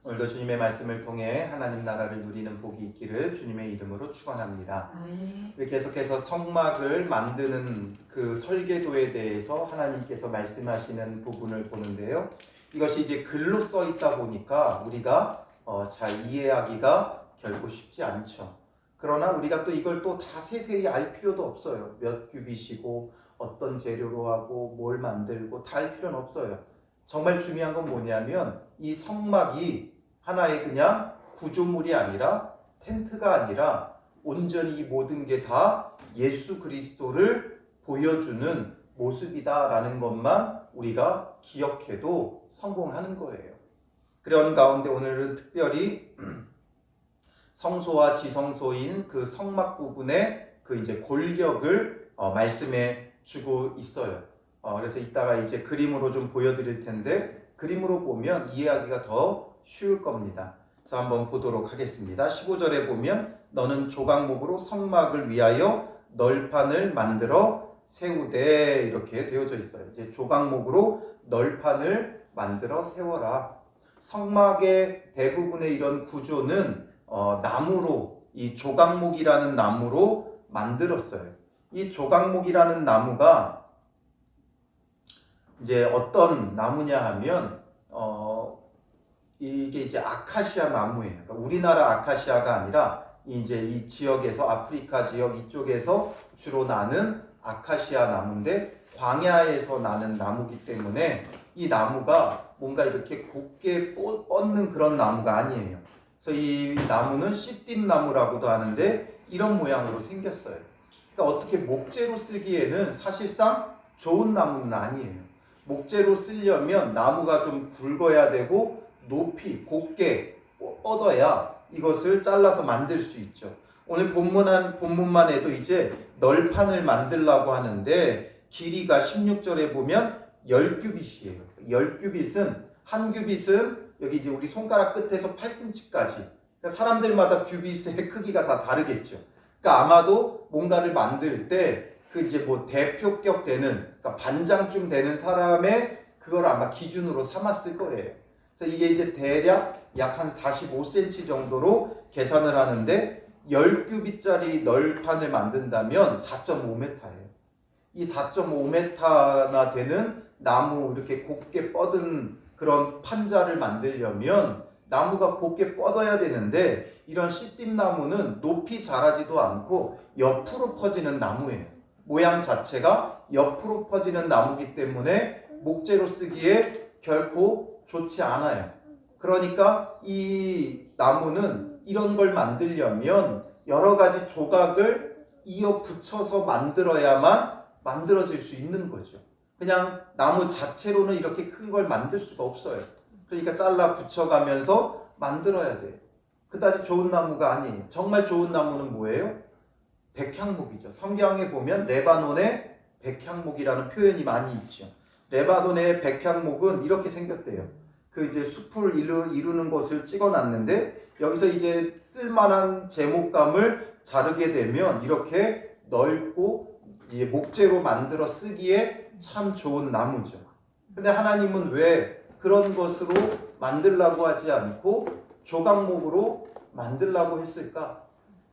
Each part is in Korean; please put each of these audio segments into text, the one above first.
오늘도 주님의 말씀을 통해 하나님 나라를 누리는 복이 있기를 주님의 이름으로 축원합니다. 계속해서 성막을 만드는 그 설계도에 대해서 하나님께서 말씀하시는 부분을 보는데요. 이것이 이제 글로 써 있다 보니까 우리가 잘 이해하기가 결코 쉽지 않죠. 그러나 우리가 또 이걸 또 다 세세히 알 필요도 없어요. 몇 규빗이고 어떤 재료로 하고 뭘 만들고 다 알 필요는 없어요. 정말 중요한 건 뭐냐면 이 성막이 하나의 그냥 구조물이 아니라 텐트가 아니라 온전히 이 모든 게 다 예수 그리스도를 보여주는 모습이다라는 것만 우리가 기억해도 성공하는 거예요. 그런 가운데 오늘은 특별히 성소와 지성소인 그 성막 부분의 그 이제 골격을 말씀해 주고 있어요. 그래서 이따가 이제 그림으로 좀 보여드릴 텐데 그림으로 보면 이해하기가 더 쉬울 겁니다. 그래서 한번 보도록 하겠습니다. 15절에 보면 너는 조각목으로 성막을 위하여 널판을 만들어 세우되 이렇게 되어져 있어요. 이제 조각목으로 널판을 만들어 세워라. 성막의 대부분의 이런 구조는 나무로 이 조각목이라는 나무로 만들었어요. 이 조각목이라는 나무가 이제 어떤 나무냐 하면 이게 이제 아카시아 나무예요. 그러니까 우리나라 아카시아가 아니라 이제 이 지역에서 아프리카 지역 이쪽에서 주로 나는 아카시아 나무인데 광야에서 나는 나무기 때문에 이 나무가 뭔가 이렇게 곱게 뻗는 그런 나무가 아니에요. 그래서 이 나무는 씨띠나무라고도 하는데 이런 모양으로 생겼어요. 그러니까 어떻게 목재로 쓰기에는 사실상 좋은 나무는 아니에요. 목재로 쓰려면 나무가 좀 굵어야 되고 높이 곱게 뻗어야 이것을 잘라서 만들 수 있죠. 오늘 본문만 해도 이제 널판을 만들라고 하는데 길이가 16절에 보면 10규빗이에요. 10규빗은 한 규빗은 여기 이제 우리 손가락 끝에서 팔꿈치까지. 그러니까 사람들마다 규빗의 크기가 다 다르겠죠. 그러니까 아마도 뭔가를 만들 때 그 이제 뭐 대표격 되는, 그러니까 반장쯤 되는 사람의 그걸 아마 기준으로 삼았을 거예요. 그래서 이게 이제 대략 약 한 45cm 정도로 계산을 하는데 10규빗짜리 널판을 만든다면 4.5m예요. 이 4.5m나 되는 나무 이렇게 곱게 뻗은 그런 판자를 만들려면 나무가 곱게 뻗어야 되는데 이런 씨띠나무는 높이 자라지도 않고 옆으로 퍼지는 나무예요. 모양 자체가 옆으로 퍼지는 나무기 때문에 목재로 쓰기에 결코 좋지 않아요. 그러니까 이 나무는 이런 걸 만들려면 여러 가지 조각을 이어 붙여서 만들어야만 만들어질 수 있는 거죠. 그냥 나무 자체로는 이렇게 큰 걸 만들 수가 없어요. 그러니까 잘라 붙여가면서 만들어야 돼요. 그다지 좋은 나무가 아니에요. 정말 좋은 나무는 뭐예요? 백향목이죠. 성경에 보면 레바논의 백향목이라는 표현이 많이 있죠. 레바논의 백향목은 이렇게 생겼대요. 그 이제 숲을 이루는 것을 찍어놨는데 여기서 이제 쓸만한 제목감을 자르게 되면 이렇게 넓고 이제 목재로 만들어 쓰기에 참 좋은 나무죠. 근데 하나님은 왜 그런 것으로 만들라고 하지 않고 조각목으로 만들라고 했을까?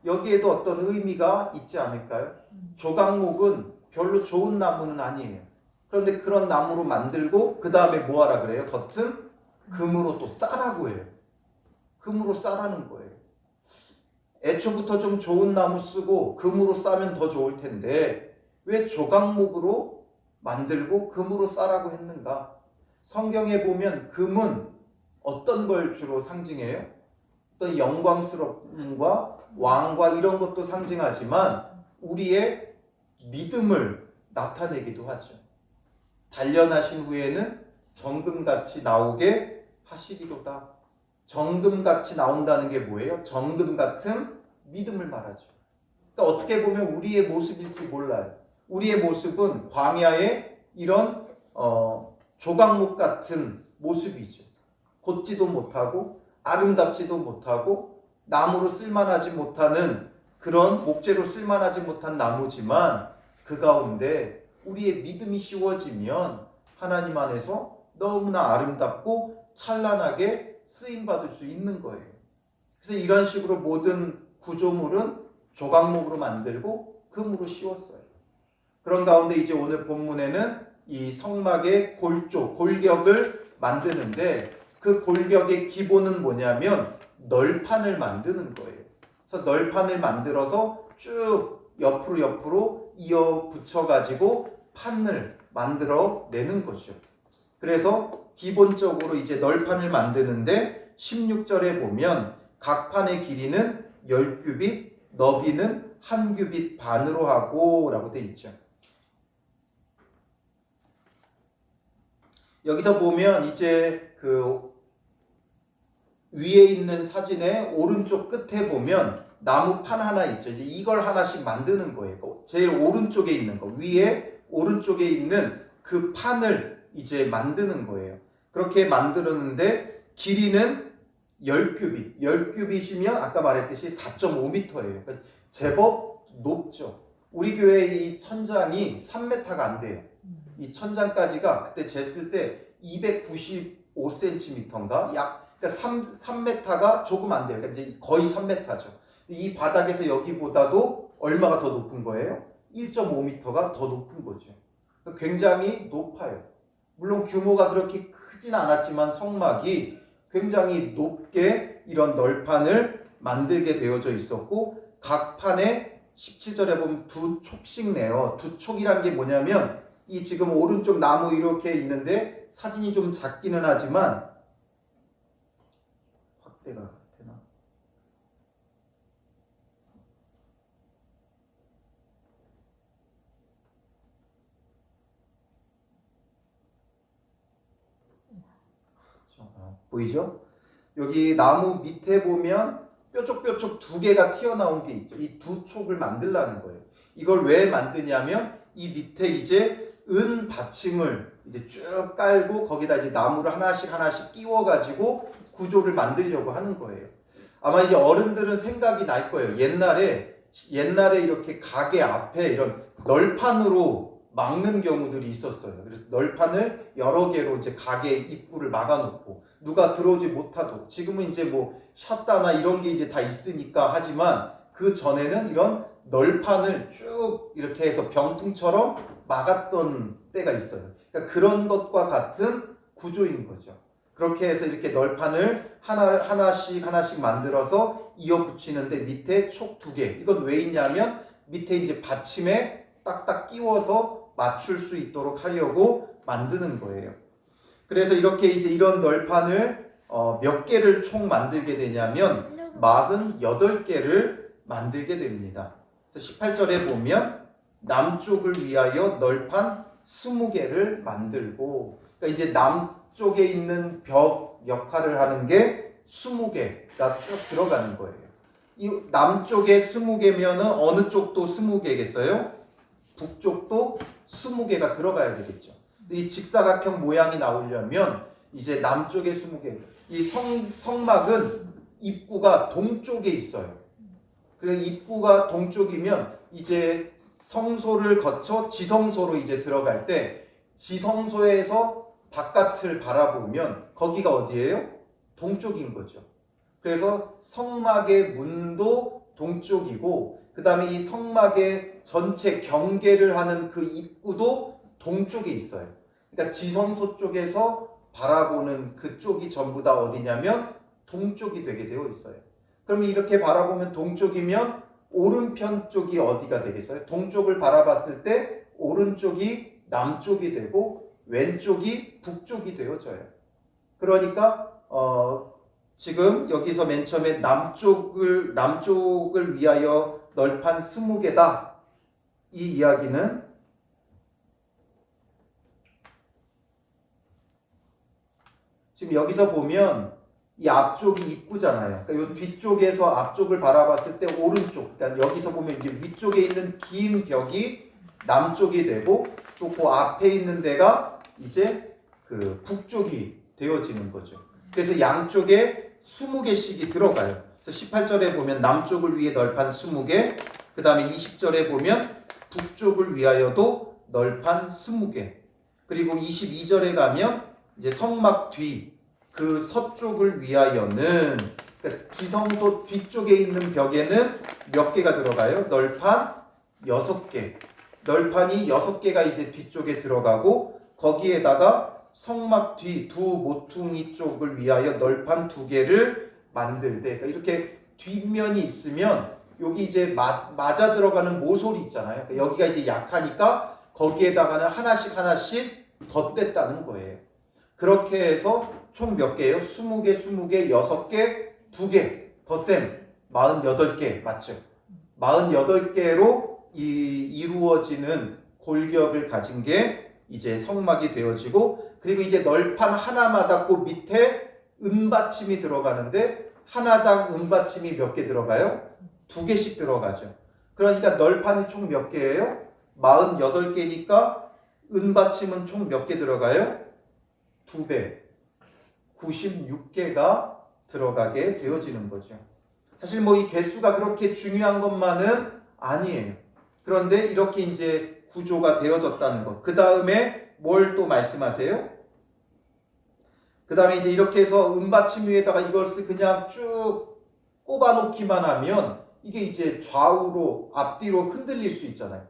여기에도 어떤 의미가 있지 않을까요? 조각목은 별로 좋은 나무는 아니에요. 그런데 그런 나무로 만들고 그 다음에 뭐 하라 그래요? 겉은 금으로 또 싸라고 해요. 금으로 싸라는 거예요. 애초부터 좀 좋은 나무 쓰고 금으로 싸면 더 좋을 텐데 왜 조각목으로 만들고 금으로 싸라고 했는가? 성경에 보면 금은 어떤 걸 주로 상징해요? 어떤 영광스러움과 왕과 이런 것도 상징하지만 우리의 믿음을 나타내기도 하죠. 단련하신 후에는 정금같이 나오게 하시리로다. 정금같이 나온다는 게 뭐예요? 정금 같은 믿음을 말하죠. 그러니까 어떻게 보면 우리의 모습일지 몰라요. 우리의 모습은 광야의 이런 조각목 같은 모습이죠. 걷지도 못하고 아름답지도 못하고 나무로 쓸만하지 못하는 그런 목재로 쓸만하지 못한 나무지만 그 가운데 우리의 믿음이 씌워지면 하나님 안에서 너무나 아름답고 찬란하게 쓰임 받을 수 있는 거예요. 그래서 이런 식으로 모든 구조물은 조각목으로 만들고 금으로 씌웠어요. 그런 가운데 이제 오늘 본문에는 이 성막의 골조, 골격을 만드는데 그 골격의 기본은 뭐냐면 널판을 만드는 거예요. 그래서 널판을 만들어서 쭉 옆으로 이어 붙여가지고 판을 만들어 내는 거죠. 그래서 기본적으로 이제 널판을 만드는데 16절에 보면 각 판의 길이는 10규빗, 너비는 1규빗 반으로 하고 라고 되어 있죠. 여기서 보면 이제 그 위에 있는 사진의 오른쪽 끝에 보면 나무판 하나 있죠. 이제 이걸 하나씩 만드는 거예요. 제일 오른쪽에 있는 거, 위에 오른쪽에 있는 그 판을 이제 만드는 거예요. 그렇게 만드는데 길이는 10규빗. 10규빗이면 아까 말했듯이 4.5m예요. 그러니까 제법 높죠. 우리 교회 이 천장이 3m가 안 돼요. 이 천장까지가 그때 쟀을 때 295cm인가? 그러니까 3m가 조금 안 돼요. 그러니까 이제 거의 3m죠. 이 바닥에서 여기보다도 얼마가 더 높은 거예요? 1.5m가 더 높은 거죠. 굉장히 높아요. 물론 규모가 그렇게 크진 않았지만 성막이 굉장히 높게 이런 널판을 만들게 되어져 있었고 각 판에 17절에 보면 두 촉씩 내요. 두 촉이라는 게 뭐냐면 이 지금 오른쪽 나무 이렇게 있는데 사진이 좀 작기는 하지만 확대가 되나? 보이죠? 여기 나무 밑에 보면 뾰족뾰족 두 개가 튀어나온 게 있죠. 이 두 촉을 만들라는 거예요. 이걸 왜 만드냐면 이 밑에 이제 은 받침을 이제 쭉 깔고 거기다 이제 나무를 하나씩 끼워가지고 구조를 만들려고 하는 거예요. 아마 이제 어른들은 생각이 날 거예요. 옛날에 이렇게 가게 앞에 이런 널판으로 막는 경우들이 있었어요. 그래서 널판을 여러 개로 이제 가게 입구를 막아놓고 누가 들어오지 못하도록. 지금은 이제 뭐 샷다나 이런 게 이제 다 있으니까 하지만 그 전에는 이런 널판을 쭉 이렇게 해서 병풍처럼 막았던 때가 있어요. 그러니까 그런 것과 같은 구조인 거죠. 그렇게 해서 이렇게 널판을 하나씩 만들어서 이어 붙이는데 밑에 촉 두 개. 이건 왜 있냐면 밑에 이제 받침에 딱딱 끼워서 맞출 수 있도록 하려고 만드는 거예요. 그래서 이렇게 이제 이런 널판을 몇 개를 총 만들게 되냐면 48개를 만들게 됩니다. 18절에 보면 남쪽을 위하여 널판 20개를 만들고, 그러니까 이제 남쪽에 있는 벽 역할을 하는 게 20개가 쭉 들어가는 거예요. 이 남쪽에 20개면은 어느 쪽도 20개겠어요? 북쪽도 20개가 들어가야 되겠죠. 이 직사각형 모양이 나오려면 이제 남쪽에 20개. 이 성막은 입구가 동쪽에 있어요. 그래서 입구가 동쪽이면 이제 성소를 거쳐 지성소로 이제 들어갈 때 지성소에서 바깥을 바라보면 거기가 어디예요? 동쪽인 거죠. 그래서 성막의 문도 동쪽이고 그 다음에 이 성막의 전체 경계를 하는 그 입구도 동쪽에 있어요. 그러니까 지성소 쪽에서 바라보는 그쪽이 전부 다 어디냐면 동쪽이 되게 되어 있어요. 그러면 이렇게 바라보면 동쪽이면 오른편 쪽이 어디가 되겠어요? 동쪽을 바라봤을 때 오른쪽이 남쪽이 되고 왼쪽이 북쪽이 되어져요. 그러니까 지금 여기서 맨 처음에 남쪽을 위하여 널판 20개다. 이 이야기는 지금 여기서 보면 이 앞쪽이 입구잖아요. 그러니까 이 뒤쪽에서 앞쪽을 바라봤을 때 오른쪽, 그러니까 여기서 보면 이제 위쪽에 있는 긴 벽이 남쪽이 되고 또 그 앞에 있는 데가 이제 그 북쪽이 되어지는 거죠. 그래서 양쪽에 20개씩이 들어가요. 그래서 18절에 보면 남쪽을 위해 널판 20개, 그 다음에 20절에 보면 북쪽을 위하여도 널판 20개, 그리고 22절에 가면 이제 성막 뒤, 그 서쪽을 위하여는, 그러니까 지성소 뒤쪽에 있는 벽에는 몇 개가 들어가요? 널판 6개. 널판이 6개가 이제 뒤쪽에 들어가고, 거기에다가 성막 뒤 두 모퉁이 쪽을 위하여 널판 2개를 만들되, 그러니까 이렇게 뒷면이 있으면 여기 이제 맞아 들어가는 모서리 있잖아요. 그러니까 여기가 이제 약하니까 거기에다가는 하나씩 덧댔다는 거예요. 그렇게 해서 총 몇 개예요? 20개, 20개, 6개, 2개, 덧셈 48개 맞죠? 48개로 이루어지는 골격을 가진 게 이제 성막이 되어지고, 그리고 이제 널판 하나마다 그 밑에 은받침이 들어가는데, 하나당 은받침이 몇 개 들어가요? 2개씩 들어가죠. 그러니까 널판이 총 몇 개예요? 48개니까 은받침은 총 몇 개 들어가요? 2배, 96개가 들어가게 되어지는 거죠. 사실 뭐 이 개수가 그렇게 중요한 것만은 아니에요. 그런데 이렇게 이제 구조가 되어졌다는 것. 그 다음에 뭘 또 말씀하세요? 그 다음에 이제 이렇게 해서 은받침 위에다가 이것을 그냥 쭉 꼽아 놓기만 하면 이게 이제 좌우로 앞뒤로 흔들릴 수 있잖아요.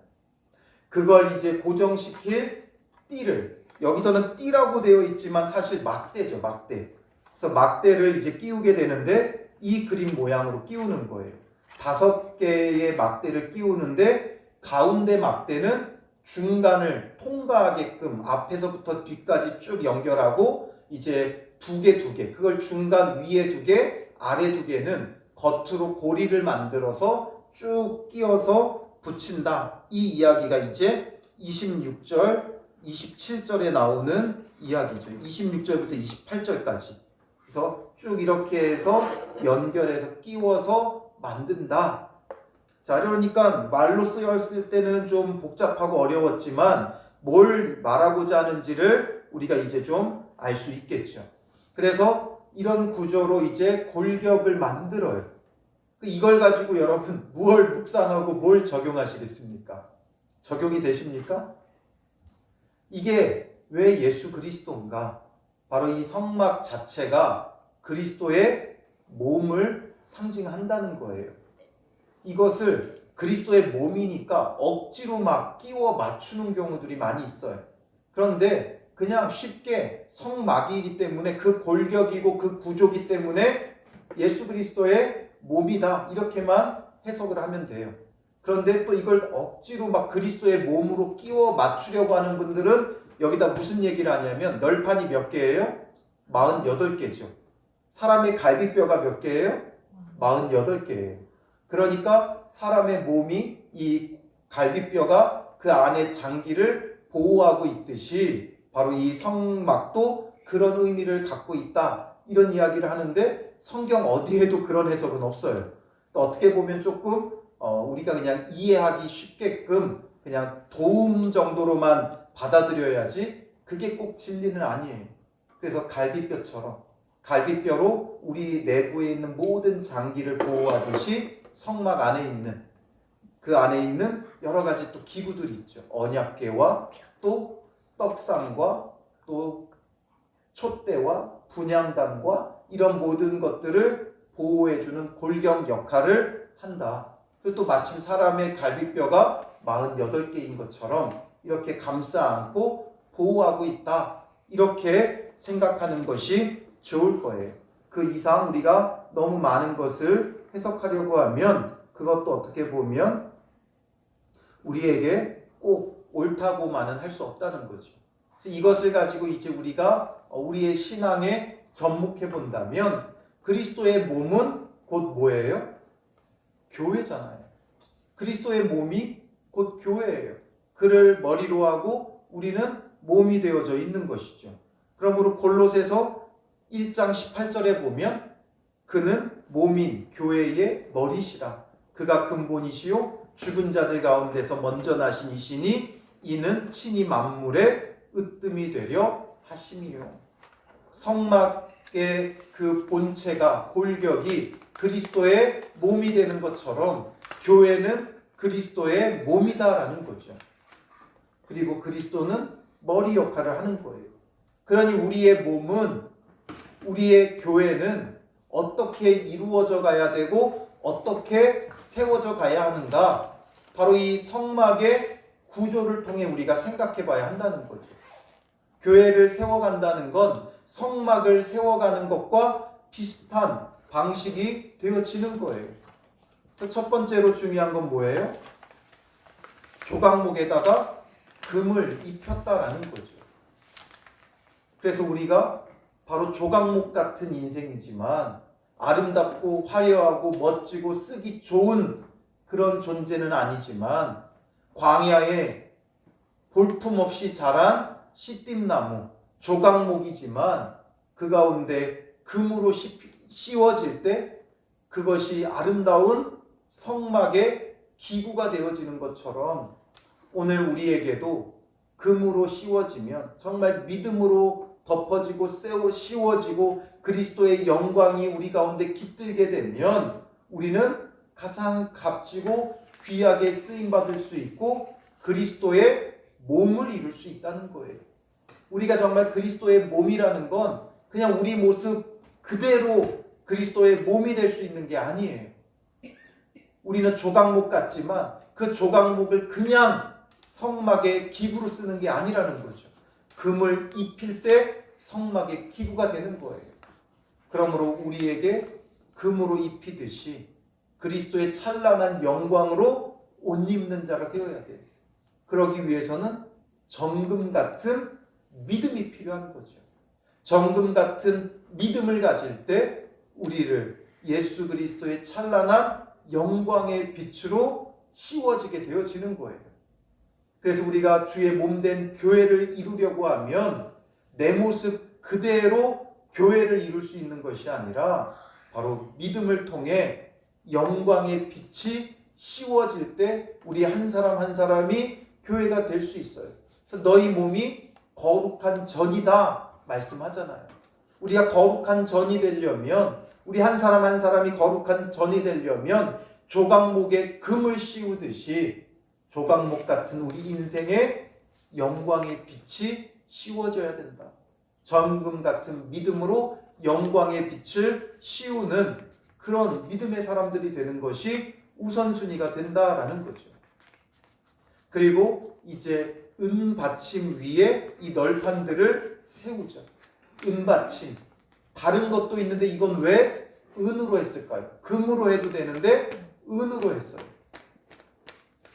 그걸 이제 고정시킬 띠를, 여기서는 띠라고 되어 있지만 사실 막대죠, 막대. 그래서 막대를 이제 끼우게 되는데 이 그림 모양으로 끼우는 거예요. 5개의 막대를 끼우는데 가운데 막대는 중간을 통과하게끔 앞에서부터 뒤까지 쭉 연결하고, 이제 2개, 그걸 중간 위에 2개, 아래 2개는 겉으로 고리를 만들어서 쭉 끼워서 붙인다. 이 이야기가 이제 26절, 27절에 나오는 이야기죠. 26절부터 28절까지. 그래서 쭉 이렇게 해서 연결해서 끼워서 만든다. 자, 그러니까 말로 쓰였을 때는 좀 복잡하고 어려웠지만 뭘 말하고자 하는지를 우리가 이제 좀 알 수 있겠죠. 그래서 이런 구조로 이제 골격을 만들어요. 이걸 가지고 여러분 뭘 묵상하고 뭘 적용하시겠습니까? 적용이 되십니까? 이게 왜 예수 그리스도인가? 바로 이 성막 자체가 그리스도의 몸을 상징한다는 거예요. 이것을 그리스도의 몸이니까 억지로 막 끼워 맞추는 경우들이 많이 있어요. 그런데 그냥 쉽게 성막이기 때문에, 그 골격이고 그 구조기 때문에 예수 그리스도의 몸이다, 이렇게만 해석을 하면 돼요. 그런데 또 이걸 억지로 막 그리스도의 몸으로 끼워 맞추려고 하는 분들은 여기다 무슨 얘기를 하냐면, 널판이 몇 개예요? 48개죠. 사람의 갈비뼈가 몇 개예요? 48개예요. 그러니까 사람의 몸이 이 갈비뼈가 그 안에 장기를 보호하고 있듯이 바로 이 성막도 그런 의미를 갖고 있다, 이런 이야기를 하는데 성경 어디에도 그런 해석은 없어요. 어떻게 보면 조금 우리가 그냥 이해하기 쉽게끔 그냥 도움 정도로만 받아들여야지 그게 꼭 진리는 아니에요. 그래서 갈비뼈처럼, 갈비뼈로 우리 내부에 있는 모든 장기를 보호하듯이 성막 안에 있는, 그 안에 있는 여러 가지 또 기구들이 있죠. 언약궤와 또 떡상과 또 촛대와 분향단과 이런 모든 것들을 보호해주는 골격 역할을 한다. 그리고 또 마침 사람의 갈비뼈가 48개인 것처럼 이렇게 감싸 안고 보호하고 있다, 이렇게 생각하는 것이 좋을 거예요. 그 이상 우리가 너무 많은 것을 해석하려고 하면 그것도 어떻게 보면 우리에게 꼭 옳다고만은 할 수 없다는 거죠. 이것을 가지고 이제 우리가 우리의 신앙에 접목해 본다면, 그리스도의 몸은 곧 뭐예요? 교회잖아요. 그리스도의 몸이 곧 교회예요. 그를 머리로 하고 우리는 몸이 되어져 있는 것이죠. 그러므로 골로새서 1장 18절에 보면 그는 몸인 교회의 머리시라. 그가 근본이시요 죽은 자들 가운데서 먼저 나신 이시니 이는 친히 만물의 으뜸이 되려 하심이요. 성막의 그 본체가, 골격이 그리스도의 몸이 되는 것처럼 교회는 그리스도의 몸이다라는 거죠. 그리고 그리스도는 머리 역할을 하는 거예요. 그러니 우리의 몸은 우리의 교회는 어떻게 이루어져 가야 되고 어떻게 세워져 가야 하는가? 바로 이 성막의 구조를 통해 우리가 생각해 봐야 한다는 거죠. 교회를 세워간다는 건 성막을 세워가는 것과 비슷한 방식이 되어지는 거예요. 첫 번째로 중요한 건 뭐예요? 조각목에다가 금을 입혔다라는 거죠. 그래서 우리가 바로 조각목 같은 인생이지만 아름답고 화려하고 멋지고 쓰기 좋은 그런 존재는 아니지만 광야에 볼품없이 자란 씨띠나무 조각목이지만 그 가운데 금으로 씌워질 때 그것이 아름다운 성막의 기구가 되어지는 것처럼 오늘 우리에게도 금으로 씌워지면 정말 믿음으로 덮어지고 씌워지고 그리스도의 영광이 우리 가운데 깃들게 되면 우리는 가장 값지고 귀하게 쓰임받을 수 있고 그리스도의 몸을 이룰 수 있다는 거예요. 우리가 정말 그리스도의 몸이라는 건 그냥 우리 모습 그대로 그리스도의 몸이 될 수 있는 게 아니에요. 우리는 조각목 같지만 그 조각목을 그냥 성막의 기구로 쓰는 게 아니라는 거죠. 금을 입힐 때 성막의 기구가 되는 거예요. 그러므로 우리에게 금으로 입히듯이 그리스도의 찬란한 영광으로 옷 입는 자가 되어야 돼요. 그러기 위해서는 정금 같은 믿음이 필요한 거죠. 정금 같은 믿음을 가질 때 우리를 예수 그리스도의 찬란한 영광의 빛으로 씌워지게 되어지는 거예요. 그래서 우리가 주의 몸된 교회를 이루려고 하면 내 모습 그대로 교회를 이룰 수 있는 것이 아니라 바로 믿음을 통해 영광의 빛이 씌워질 때 우리 한 사람 한 사람이 교회가 될 수 있어요. 그래서 너희 몸이 거룩한 전이다 말씀하잖아요. 우리가 거룩한 전이 되려면 우리 한 사람 한 사람이 거룩한 전이 되려면 조각목에 금을 씌우듯이 조각목 같은 우리 인생의 영광의 빛이 씌워져야 된다. 정금 같은 믿음으로 영광의 빛을 씌우는 그런 믿음의 사람들이 되는 것이 우선순위가 된다라는 거죠. 그리고 이제 은받침 위에 이 널판들을 세우죠. 은받침. 다른 것도 있는데 이건 왜 은으로 했을까요? 금으로 해도 되는데 은으로 했어요.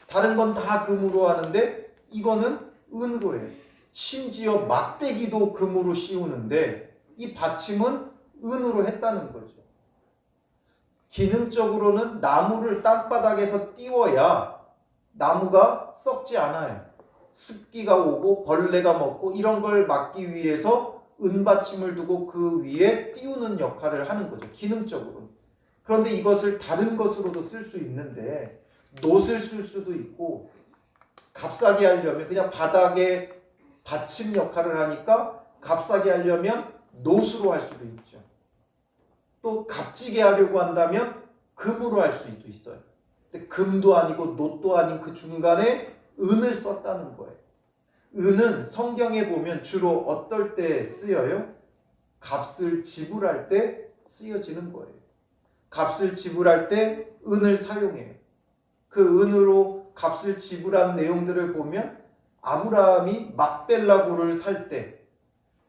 다른 건 다 금으로 하는데 이거는 은으로 해요. 심지어 막대기도 금으로 씌우는데 이 받침은 은으로 했다는 거죠. 기능적으로는 나무를 땅바닥에서 띄워야 나무가 썩지 않아요. 습기가 오고 벌레가 먹고 이런 걸 막기 위해서 은받침을 두고 그 위에 띄우는 역할을 하는 거죠. 기능적으로. 그런데 이것을 다른 것으로도 쓸 수 있는데 놋을 쓸 수도 있고 값싸게 하려면 그냥 바닥에 받침 역할을 하니까 값싸게 하려면 놋으로 할 수도 있죠. 또 값지게 하려고 한다면 금으로 할 수도 있어요. 근데 금도 아니고 놋도 아닌 그 중간에 은을 썼다는 거예요. 은은 성경에 보면 주로 어떨 때 쓰여요? 값을 지불할 때 쓰여지는 거예요. 값을 지불할 때 은을 사용해요. 그 은으로 값을 지불한 내용들을 보면 아브라함이 막벨라 굴을 살 때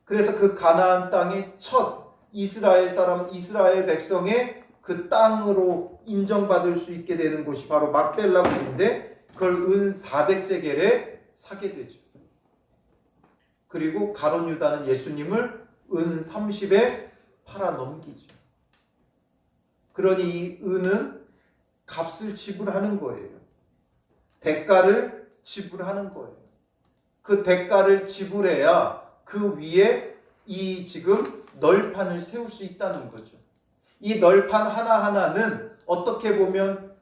그래서 그 가나안 땅의 첫 이스라엘 백성의 그 땅으로 인정받을 수 있게 되는 곳이 바로 막벨라 굴인데 그걸 은 400세겔에 사게 되죠. 그리고 가룟 유다는 예수님을 은 30에 팔아 넘기죠. 그러니 이 은은 값을 지불하는 거예요. 대가를 지불하는 거예요. 그 대가를 지불해야 그 위에 이 지금 널판을 세울 수 있다는 거죠. 이 널판 하나하나는 어떻게 보면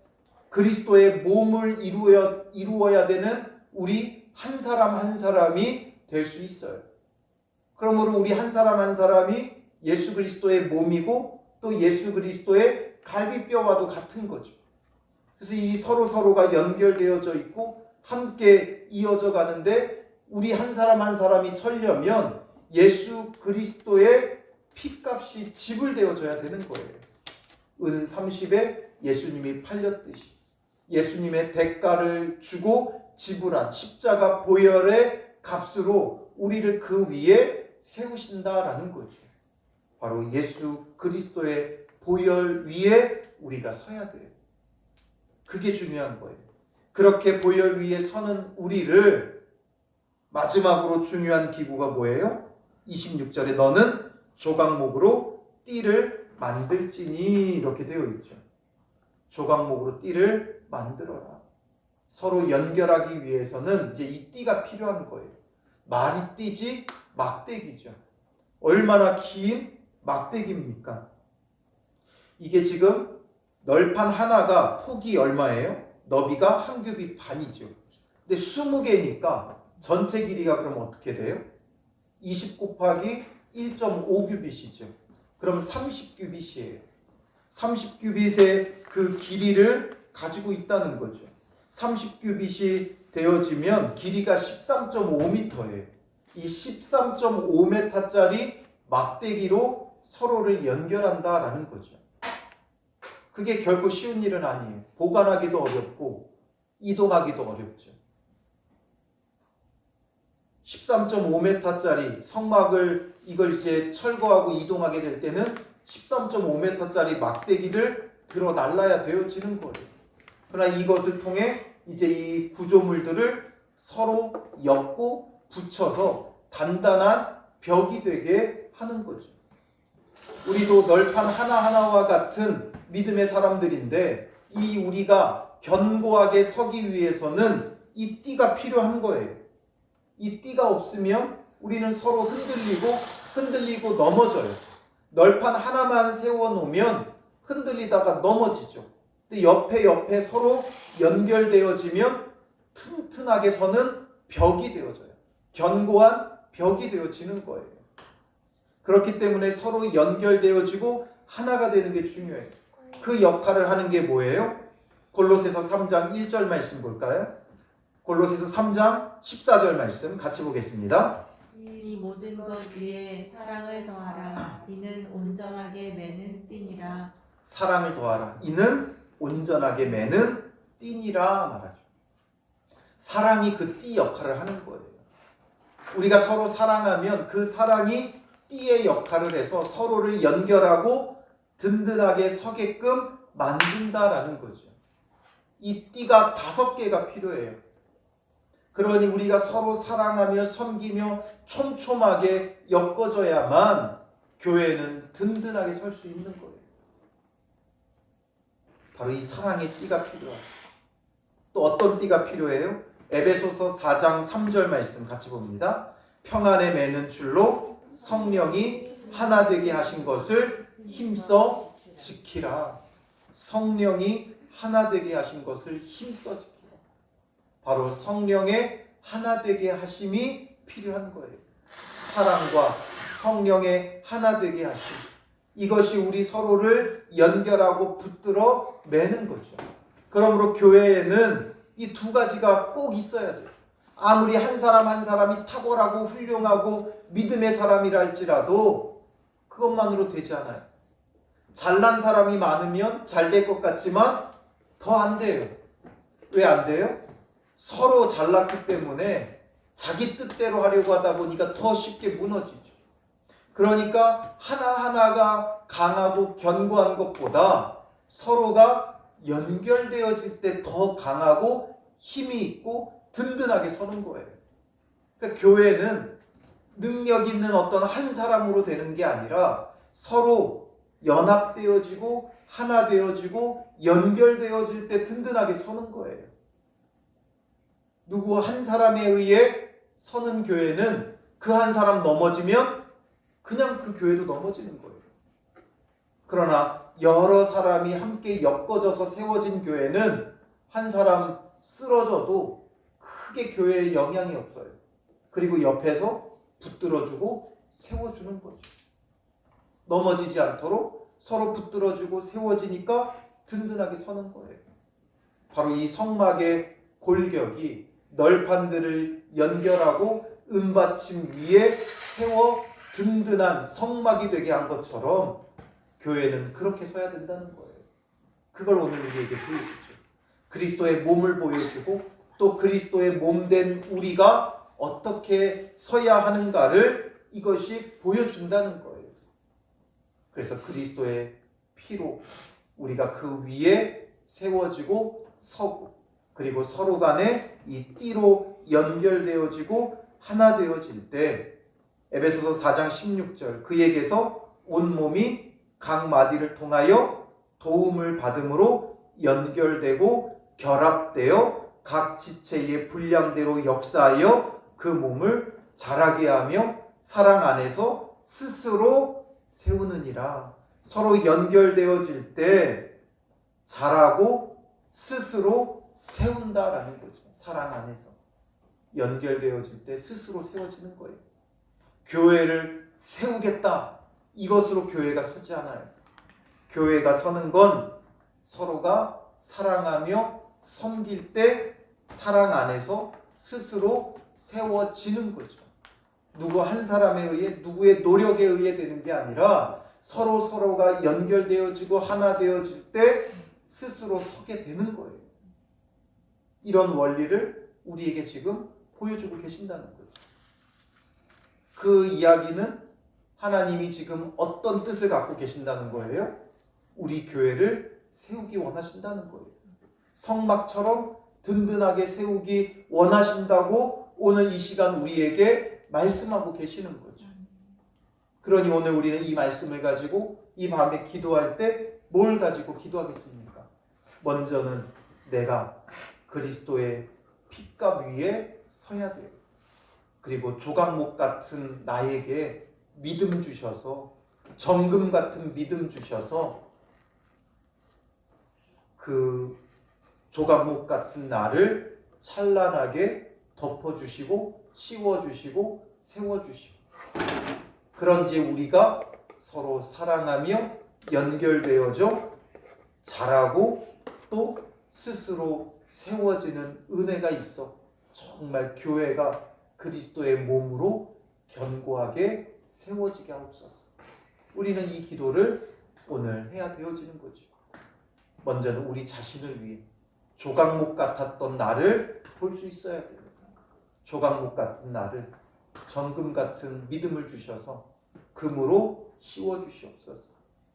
그리스도의 몸을 이루어야 되는 우리 한 사람 한 사람이 될 수 있어요. 그러므로 우리 한 사람 한 사람이 예수 그리스도의 몸이고 또 예수 그리스도의 갈비뼈와도 같은 거죠. 그래서 이 서로가 연결되어져 있고 함께 이어져 가는데 우리 한 사람 한 사람이 서려면 예수 그리스도의 핏값이 지불되어져야 되는 거예요. 은 30에 예수님이 팔렸듯이 예수님의 대가를 주고 지불한 십자가 보혈의 값으로 우리를 그 위에 세우신다라는 거죠. 바로 예수 그리스도의 보혈 위에 우리가 서야 돼요. 그게 중요한 거예요. 그렇게 보혈 위에 서는 우리를 마지막으로 중요한 기구가 뭐예요? 26절에 너는 조각목으로 띠를 만들지니 이렇게 되어 있죠. 조각목으로 띠를 만들어라. 서로 연결하기 위해서는 이제 이 띠가 필요한 거예요. 말이 띠지 막대기죠. 얼마나 긴 막대기입니까? 이게 지금 널판 하나가 폭이 얼마예요? 너비가 한 규빗 반이죠. 근데 20개니까 전체 길이가 그럼 어떻게 돼요? 20 곱하기 1.5규빗이죠. 그럼 30규빗이에요. 30규빗의 그 길이를 가지고 있다는 거죠. 30규빗이 되어지면 길이가 13.5m예요. 이 13.5m짜리 막대기로 서로를 연결한다라는 거죠. 그게 결코 쉬운 일은 아니에요. 보관하기도 어렵고 이동하기도 어렵죠. 13.5m짜리 성막을 이걸 이제 철거하고 이동하게 될 때는 13.5m짜리 막대기를 들어 날라야 되어지는 거예요. 그러나 이것을 통해 이제 이 구조물들을 서로 엮고 붙여서 단단한 벽이 되게 하는 거죠. 우리도 널판 하나하나와 같은 믿음의 사람들인데 이 우리가 견고하게 서기 위해서는 이 띠가 필요한 거예요. 이 띠가 없으면 우리는 서로 흔들리고 넘어져요. 널판 하나만 세워놓으면 흔들리다가 넘어지죠. 근데 옆에 서로 연결되어지면 튼튼하게 서는 벽이 되어져요. 견고한 벽이 되어지는 거예요. 그렇기 때문에 서로 연결되어지고 하나가 되는 게 중요해요. 그 역할을 하는 게 뭐예요? 골로새서 3장 1절 말씀 볼까요? 골로새서 3장 14절 말씀 같이 보겠습니다. 이 모든 것 위에 사랑을 더하라. 이는 온전하게 매는 띠니라. 사랑을 더하라. 이는 온전하게 매는 띠니라 말하죠. 사랑이 그 띠 역할을 하는 거예요. 우리가 서로 사랑하면 그 사랑이 띠의 역할을 해서 서로를 연결하고 든든하게 서게끔 만든다라는 거죠. 이 띠가 5개가 필요해요. 그러니 우리가 서로 사랑하며 섬기며 촘촘하게 엮어져야만 교회는 든든하게 설 수 있는 거예요. 바로 이 사랑의 띠가 필요해요. 또 어떤 띠가 필요해요? 에베소서 4장 3절 말씀 같이 봅니다. 평안에 매는 줄로 성령이 하나 되게 하신 것을 힘써 지키라. 성령이 하나 되게 하신 것을 힘써 지키라. 바로 성령의 하나 되게 하심이 필요한 거예요. 사랑과 성령의 하나 되게 하심. 이것이 우리 서로를 연결하고 붙들어 매는 거죠. 그러므로 교회에는 이 2가지가 꼭 있어야 돼요. 아무리 한 사람이 탁월하고 훌륭하고 믿음의 사람이라 할지라도 그것만으로 되지 않아요. 잘난 사람이 많으면 잘 될 것 같지만 더 안 돼요. 왜 안 돼요? 서로 잘났기 때문에 자기 뜻대로 하려고 하다 보니까 더 쉽게 무너지죠. 그러니까 하나하나가 강하고 견고한 것보다 서로가 연결되어질 때 더 강하고 힘이 있고 든든하게 서는 거예요. 그러니까 교회는 능력 있는 어떤 한 사람으로 되는 게 아니라 서로 연합되어지고 하나 되어지고 연결되어질 때 든든하게 서는 거예요. 누구 한 사람에 의해 서는 교회는 그 한 사람 넘어지면 그냥 그 교회도 넘어지는 거예요. 그러나 여러 사람이 함께 엮어져서 세워진 교회는 한 사람 쓰러져도 크게 교회에 영향이 없어요. 그리고 옆에서 붙들어주고 세워주는 거죠. 넘어지지 않도록 서로 붙들어주고 세워지니까 든든하게 서는 거예요. 바로 이 성막의 골격이 널판들을 연결하고 은받침 위에 세워 든든한 성막이 되게 한 것처럼 교회는 그렇게 서야 된다는 거예요. 그걸 오늘 우리에게 보여주죠. 그리스도의 몸을 보여주고 또 그리스도의 몸된 우리가 어떻게 서야 하는가를 이것이 보여준다는 거예요. 그래서 그리스도의 피로 우리가 그 위에 세워지고 서고 그리고 서로 간에 이 띠로 연결되어지고 하나 되어질 때 에베소서 4장 16절 그에게서 온몸이 각 마디를 통하여 도움을 받음으로 연결되고 결합되어 각 지체의 분량대로 역사하여 그 몸을 자라게 하며 사랑 안에서 스스로 세우느니라. 서로 연결되어질 때 자라고 스스로 세운다라는 거죠. 사랑 안에서 연결되어질 때 스스로 세워지는 거예요. 교회를 세우겠다. 이것으로 교회가 서지 않아요. 교회가 서는 건 서로가 사랑하며 섬길 때 사랑 안에서 스스로 세워지는 거죠. 누구 한 사람에 의해 누구의 노력에 의해 되는 게 아니라 서로가 연결되어지고 하나 되어질 때 스스로 서게 되는 거예요. 이런 원리를 우리에게 지금 보여주고 계신다는 거죠. 그 이야기는 하나님이 지금 어떤 뜻을 갖고 계신다는 거예요? 우리 교회를 세우기 원하신다는 거예요. 성막처럼 든든하게 세우기 원하신다고 오늘 이 시간 우리에게 말씀하고 계시는 거죠. 그러니 오늘 우리는 이 말씀을 가지고 이 밤에 기도할 때 뭘 가지고 기도하겠습니까? 먼저는 내가 그리스도의 핏값 위에 서야 돼요. 그리고 조각목 같은 나에게 믿음 주셔서 정금 같은 믿음 주셔서 그 조각목 같은 나를 찬란하게 덮어주시고 씌워주시고 세워주시고 그런지 우리가 서로 사랑하며 연결되어져 자라고 또 스스로 세워지는 은혜가 있어 정말 교회가 그리스도의 몸으로 견고하게 세워지게 하옵소서. 우리는 이 기도를 오늘 해야 되어지는 거죠. 먼저는 우리 자신을 위해 조각목 같았던 나를 볼 수 있어야 돼요. 조각목 같은 나를 정금 같은 믿음을 주셔서 금으로 씌워주시옵소서.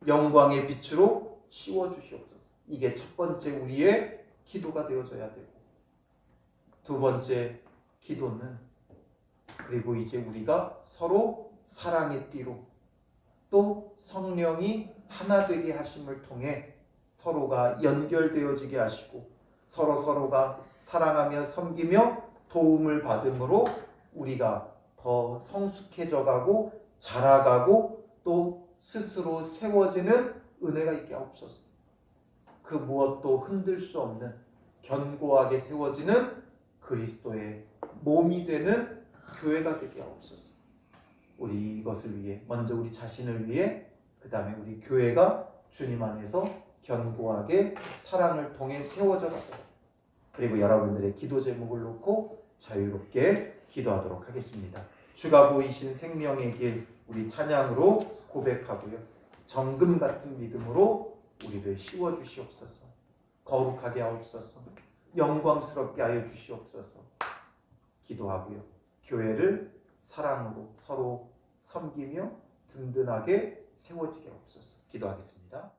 영광의 빛으로 씌워주시옵소서. 이게 첫 번째 우리의 기도가 되어져야 되고 두 번째 기도는 그리고 이제 우리가 서로 사랑의 띠로 또 성령이 하나 되게 하심을 통해 서로가 연결되어지게 하시고 서로가 사랑하며 섬기며 도움을 받음으로 우리가 더 성숙해져 가고 자라가고 또 스스로 세워지는 은혜가 있게 하옵소서. 그 무엇도 흔들 수 없는 견고하게 세워지는 그리스도의 몸이 되는 교회가 되게 하옵소서. 우리 이것을 위해 먼저 우리 자신을 위해 그 다음에 우리 교회가 주님 안에서 견고하게 사랑을 통해 세워져 가도록 그리고 여러분들의 기도 제목을 놓고 자유롭게 기도하도록 하겠습니다. 주가 보이신 생명의 길 우리 찬양으로 고백하고요. 정금 같은 믿음으로 우리를 씌워주시옵소서. 거룩하게 하옵소서. 영광스럽게 하여 주시옵소서. 기도하고요. 교회를 사랑으로 서로 섬기며 든든하게 세워지게 하옵소서. 기도하겠습니다.